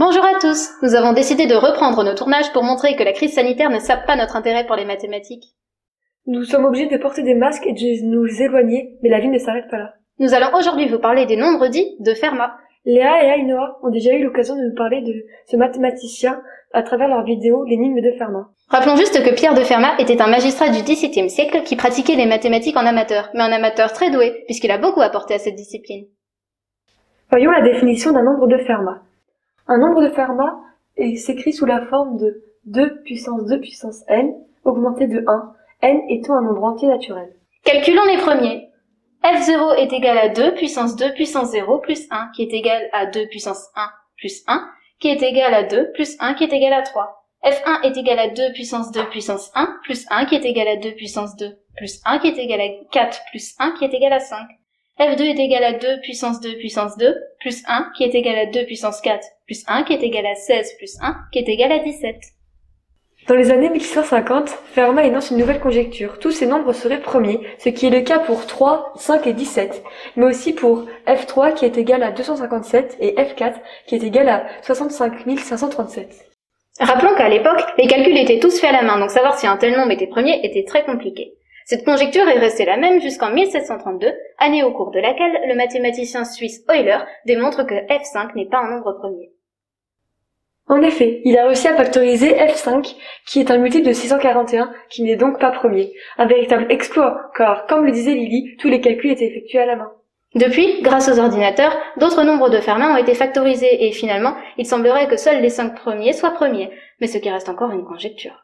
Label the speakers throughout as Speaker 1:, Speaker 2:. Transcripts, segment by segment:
Speaker 1: Bonjour à tous, nous avons décidé de reprendre nos tournages pour montrer que la crise sanitaire ne sape pas notre intérêt pour les mathématiques.
Speaker 2: Nous sommes obligés de porter des masques et de nous éloigner, mais la vie ne s'arrête pas là.
Speaker 1: Nous allons aujourd'hui vous parler des nombres dits de Fermat.
Speaker 2: Léa et Ainhoa ont déjà eu l'occasion de nous parler de ce mathématicien à travers leur vidéo L'énigme de Fermat.
Speaker 1: Rappelons juste que Pierre de Fermat était un magistrat du XVIIe siècle qui pratiquait les mathématiques en amateur, mais un amateur très doué, puisqu'il a beaucoup apporté à cette discipline.
Speaker 2: Voyons la définition d'un nombre de Fermat. Un nombre de Fermat s'écrit sous la forme de 2 puissance 2 puissance n, augmenté de 1, n étant un nombre entier naturel.
Speaker 1: Calculons les premiers. F0 est égal à 2 puissance 2 puissance 0 plus 1, qui est égal à 2 puissance 1 plus 1, qui est égal à 2 plus 1, qui est égal à 3. F1 est égal à 2 puissance 2 puissance 1 plus 1, qui est égal à 2 puissance 2 plus 1, qui est égal à 4 plus 1, qui est égal à 5. F2 est égal à 2 puissance 2 puissance 2 plus 1, qui est égal à 2 puissance 4 plus 1, qui est égal à 16 plus 1, qui est égal à 17.
Speaker 2: Dans les années 1650, Fermat énonce une nouvelle conjecture. Tous ces nombres seraient premiers, ce qui est le cas pour 3, 5 et 17, mais aussi pour F3 qui est égal à 257 et F4 qui est égal à 65 537.
Speaker 1: Rappelons qu'à l'époque, les calculs étaient tous faits à la main, donc savoir si un tel nombre était premier était très compliqué. Cette conjecture est restée la même jusqu'en 1732, année au cours de laquelle le mathématicien suisse Euler démontre que F5 n'est pas un nombre premier.
Speaker 2: En effet, il a réussi à factoriser F5, qui est un multiple de 641, qui n'est donc pas premier. Un véritable exploit, car, comme le disait Lily, tous les calculs étaient effectués à la main.
Speaker 1: Depuis, grâce aux ordinateurs, d'autres nombres de Fermat ont été factorisés et finalement, il semblerait que seuls les 5 premiers soient premiers, mais ce qui reste encore une conjecture.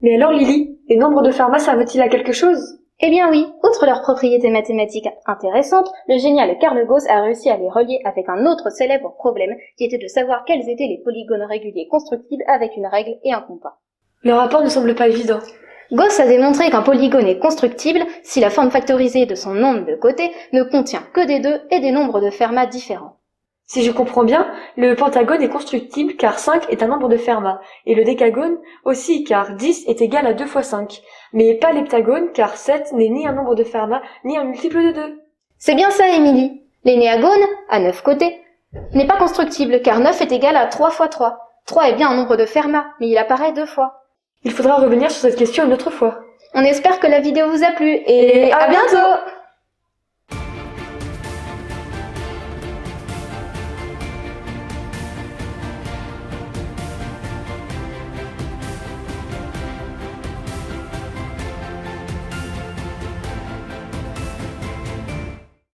Speaker 2: Mais alors Lily, les nombres de Fermat servent-ils à quelque chose ?
Speaker 1: Eh bien oui, outre leurs propriétés mathématiques intéressantes, le génial Carl Gauss a réussi à les relier avec un autre célèbre problème, qui était de savoir quels étaient les polygones réguliers constructibles avec une règle et un compas.
Speaker 2: Le rapport ne semble pas évident.
Speaker 1: Gauss a démontré qu'un polygone est constructible si la forme factorisée de son nombre de côtés ne contient que des 2 et des nombres de Fermat différents.
Speaker 2: Si je comprends bien, le pentagone est constructible car 5 est un nombre de Fermat, et le décagone aussi car 10 est égal à 2 fois 5, mais pas l'heptagone car 7 n'est ni un nombre de Fermat ni un multiple de 2.
Speaker 1: C'est bien ça, Émilie. L'énéagone, à 9 côtés, n'est pas constructible car 9 est égal à 3 fois 3. 3 est bien un nombre de Fermat, mais il apparaît 2 fois.
Speaker 2: Il faudra revenir sur cette question une autre fois.
Speaker 1: On espère que la vidéo vous a plu et à bientôt!